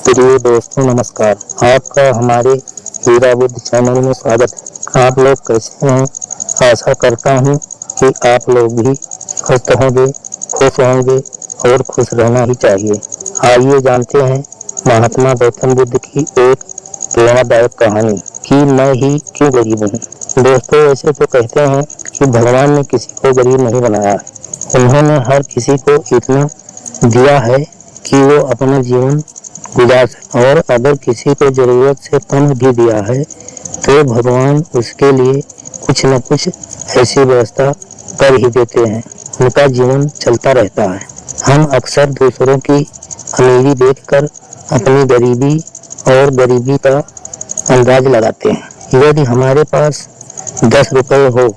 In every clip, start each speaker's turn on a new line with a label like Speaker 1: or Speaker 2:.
Speaker 1: प्रिय दोस्तों नमस्कार। आपका हमारे हीरा बुद्ध चैनल में स्वागत है। आप लोग कैसे हैं? आशा करता हूं कि आप लोग भी स्वस्थ होंगे, खुश होंगे और खुश रहना ही चाहिए। आइए जानते हैं महात्मा गौतम बुद्ध की एक प्रेरणादायक कहानी कि मैं ही क्यों गरीब हूँ। दोस्तों, ऐसे तो कहते हैं कि भगवान ने किसी को गरीब नहीं बनाया है। उन्होंने हर किसी को इतना दिया है कि वो अपना जीवन गुजार सके, और अगर किसी को जरूरत से कम भी दिया है तो भगवान उसके लिए कुछ न कुछ ऐसी व्यवस्था कर ही देते हैं। उनका जीवन चलता रहता है। हम अक्सर दूसरों की अमीरी देखकर अपनी गरीबी और गरीबी का अंदाज लगाते हैं। यदि हमारे पास 10 रुपए हो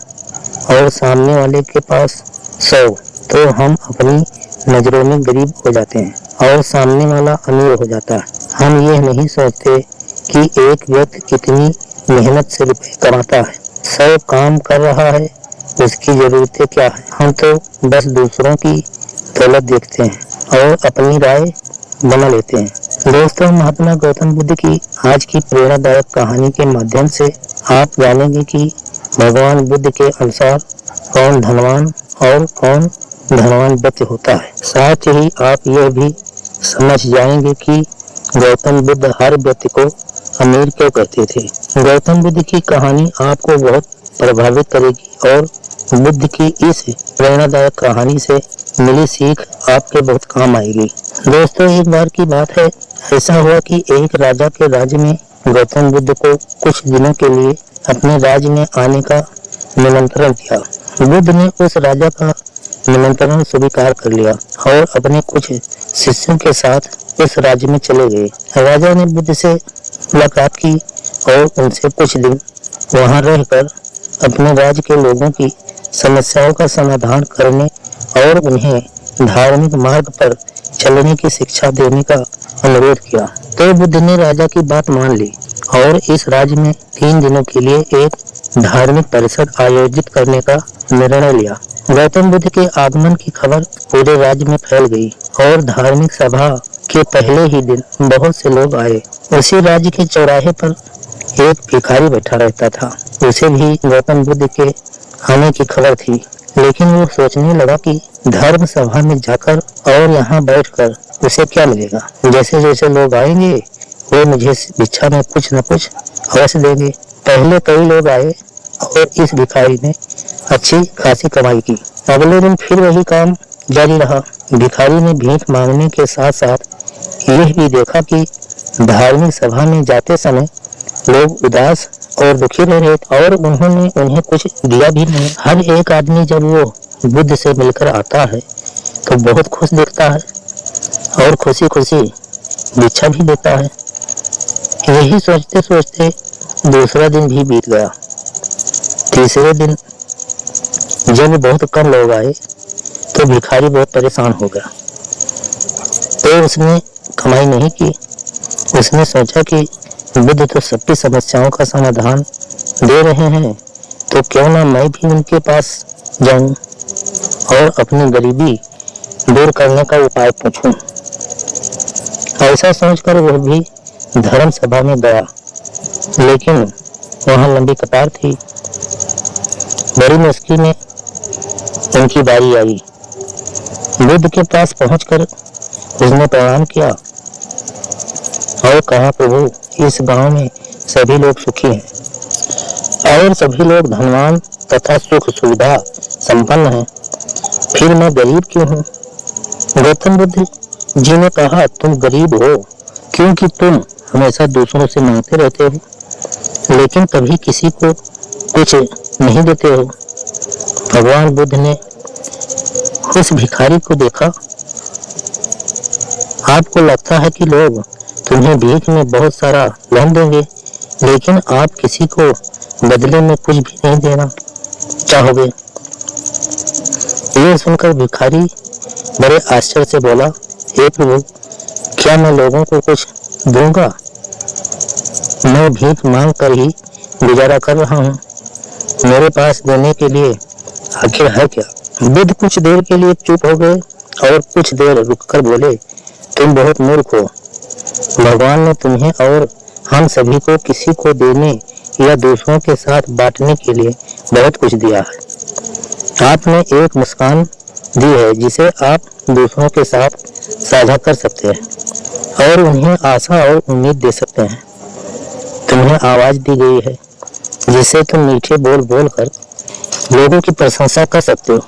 Speaker 1: और सामने वाले के पास 100, तो हम अपनी नजरों में गरीब हो जाते हैं और सामने वाला अमीर हो जाता है। हम यह नहीं सोचते कि एक व्यक्ति कितनी मेहनत से रुपए कमाता है, 100 काम कर रहा है, उसकी जरूरतें क्या है। हम तो बस दूसरों की दौलत देखते हैं और अपनी राय बना लेते हैं। दोस्तों, महात्मा गौतम बुद्ध की आज की प्रेरणादायक कहानी के माध्यम से आप जानेंगे कि भगवान बुद्ध के अनुसार कौन धनवान और कौन धनवान व्यक्ति होता है। साथ ही आप यह भी समझ जाएंगे कि गौतम बुद्ध हर व्यक्ति को अमीर क्यों कहते थे। गौतम बुद्ध की कहानी आपको बहुत प्रभावित करेगी और बुद्ध की इस प्रेरणादायक कहानी से मिली सीख आपके बहुत काम आएगी। दोस्तों, एक बार की बात है, ऐसा हुआ कि एक राजा के राज्य में गौतम बुद्ध को कुछ दिनों के लिए अपने राज्य में आने का निमंत्रण दिया। बुद्ध ने उस राजा का निमंत्रण स्वीकार कर लिया और अपने कुछ शिष्यों के साथ उस राज्य में चले गए। राजा ने बुद्ध से मुलाकात की और उनसे कुछ दिन वहां रहकर अपने राज्य के लोगों की समस्याओं का समाधान करने और उन्हें धार्मिक मार्ग पर चलने की शिक्षा देने का अनुरोध किया। तो बुद्ध ने राजा की बात मान ली और इस राज्य में 3 दिनों के लिए एक धार्मिक परिषद आयोजित करने का निर्णय लिया। गौतम बुद्ध के आगमन की खबर पूरे राज्य में फैल गई और धार्मिक सभा के पहले ही दिन बहुत से लोग आए। उसी राज्य के चौराहे पर एक भिखारी बैठा रहता था। उसे भी गौतम बुद्ध के आने की खबर थी, लेकिन वो सोचने लगा कि धर्म सभा में जाकर और यहाँ बैठकर उसे क्या मिलेगा। जैसे जैसे लोग आएंगे वो मुझे भिक्षा में कुछ न कुछ अवश्य देंगे। पहले कई लोग आए और इस भिखारी ने अच्छी खासी कमाई की। अगले दिन फिर वही काम जारी रहा। भिखारी ने भीख मांगने के साथ साथ यह भी देखा कि धार्मिक सभा में जाते समय लोग उदास और दुखी रहे और उन्होंने उन्हें कुछ दिया भी नहीं। हर एक आदमी जब वो बुद्ध से मिलकर आता है तो बहुत खुश दिखता है और खुशी खुशी भिक्षा भी देता है। यही सोचते सोचते दूसरा दिन भी बीत गया। तीसरे दिन जब बहुत कम लोग आए तो भिखारी बहुत परेशान हो गया। तो उसने कमाई नहीं की। उसने सोचा कि बुद्ध तो सबकी समस्याओं का समाधान दे रहे हैं, तो क्यों ना मैं भी उनके पास जाऊं और अपनी गरीबी दूर करने का उपाय पूछूं। ऐसा सोचकर वह भी धर्म सभा में गया, लेकिन वहां लंबी कतार थी। बड़ी मुश्किल में उनकी बारी आई। बुद्ध के पास पहुंचकर उसने प्रणाम किया और कहा, प्रभु, इस गांव में सभी लोग सुखी हैं और सभी लोग धनवान तथा सुख सुविधा संपन्न हैं, फिर मैं गरीब क्यों हूँ। गौतम बुद्ध जी ने कहा, तुम गरीब हो क्योंकि तुम हमेशा दूसरों से मांगते रहते हो, लेकिन कभी किसी को कुछ नहीं देते हो। भगवान बुद्ध ने उस भिखारी को देखा। आपको लगता है कि लोग तुम्हें भीख में बहुत सारा धन देंगे, लेकिन आप किसी को बदले में कुछ भी नहीं देना चाहोगे। यह सुनकर भिखारी बड़े आश्चर्य से बोला, हे प्रभु, क्या मैं लोगों को कुछ दूंगा? मैं भीख मांग कर ही गुजारा कर रहा हूँ। मेरे पास देने के लिए आखिर है क्या? बुद्ध कुछ देर के लिए चुप हो गए और कुछ देर रुककर बोले, तुम बहुत मूर्ख हो। भगवान ने तुम्हें और हम सभी को किसी को देने या दूसरों के साथ बांटने के लिए बहुत कुछ दिया है। आपने एक मुस्कान दी है जिसे आप दूसरों के साथ साझा कर सकते हैं और उन्हें आशा और उम्मीद दे सकते हैं। तुम्हें आवाज दी गई है जिससे तुम मीठे बोल बोल कर लोगों की प्रशंसा कर सकते हो।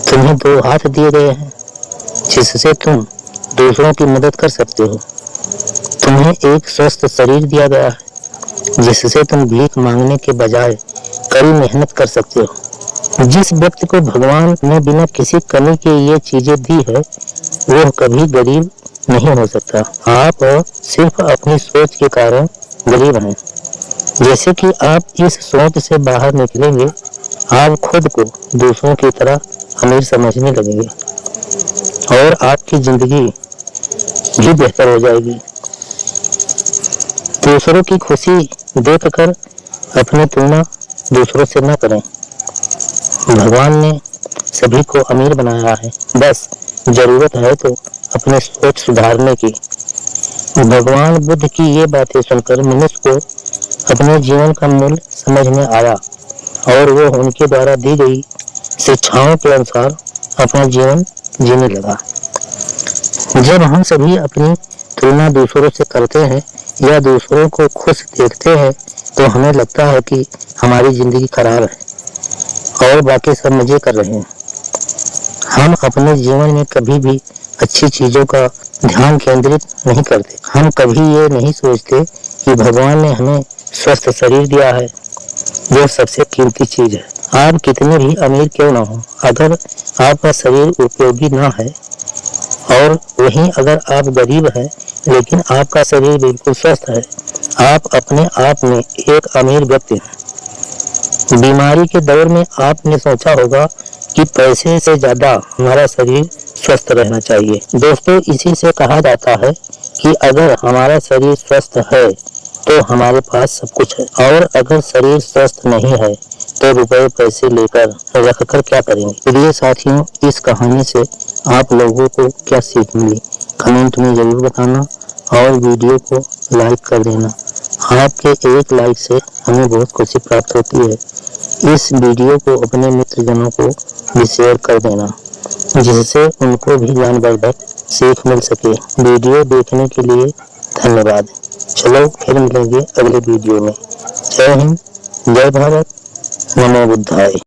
Speaker 1: तुम्हें 2 हाथ दिए गए हैं जिससे तुम दूसरों की मदद कर सकते हो। तुम्हें एक स्वस्थ शरीर दिया गया है जिससे तुम भीख मांगने के बजाय कड़ी मेहनत कर सकते हो। जिस व्यक्ति को भगवान ने बिना किसी कमी के ये चीजें दी है वो कभी गरीब नहीं हो सकता। आप सिर्फ अपनी सोच के कारण गरीब हैं। जैसे कि आप इस सोच से बाहर निकलेंगे आप खुद को दूसरों की तरह अमीर समझने लगेंगे और आपकी जिंदगी भी बेहतर हो जाएगी। दूसरों की खुशी देखकर अपनी तुलना दूसरों से न करें। भगवान ने सभी को अमीर बनाया है, बस जरूरत है तो अपनी सोच सुधारने की। भगवान बुद्ध की ये बातें सुनकर मनुष्य को अपने जीवन का मूल्य समझ में आया और वो उनके द्वारा दी गई शिक्षाओं के अनुसार अपना जीवन जीने लगा। जब हम सभी अपनी तुलना दूसरों से करते हैं या दूसरों को खुश देखते हैं तो हमें लगता है कि हमारी जिंदगी खराब है और बाकी सब मजे कर रहे हैं। हम अपने जीवन में कभी भी अच्छी चीजों का ध्यान केंद्रित नहीं करते। हम कभी ये नहीं सोचते कि भगवान ने हमें स्वस्थ शरीर दिया है जो सबसे कीमती चीज है। आप कितने भी अमीर क्यों ना हो, अगर आपका शरीर उपयोगी ना है और वहीं अगर आप गरीब हैं लेकिन आपका शरीर बिल्कुल स्वस्थ है, आप अपने आप में एक अमीर व्यक्ति हैं। बीमारी के दौर में आपने सोचा होगा कि पैसे से ज्यादा हमारा शरीर स्वस्थ रहना चाहिए। दोस्तों, इसी से कहा जाता है कि अगर हमारा शरीर स्वस्थ है तो हमारे पास सब कुछ है और अगर शरीर स्वस्थ नहीं है तो रुपए पैसे लेकर रखकर क्या करेंगे। प्रिय साथियों, इस कहानी से आप लोगों को क्या सीख मिली कमेंट में जरूर बताना और वीडियो को लाइक कर देना। आपके एक लाइक से हमें बहुत खुशी प्राप्त होती है। इस वीडियो को अपने मित्रजनों को भी शेयर कर देना जिससे उनको भी ज्ञानवर्धक सीख मिल सके। वीडियो देखने के लिए धन्यवाद। चलो फिर मिलेंगे अगले वीडियो में। जय हिंद, जय भारत, नमो बुद्धाय।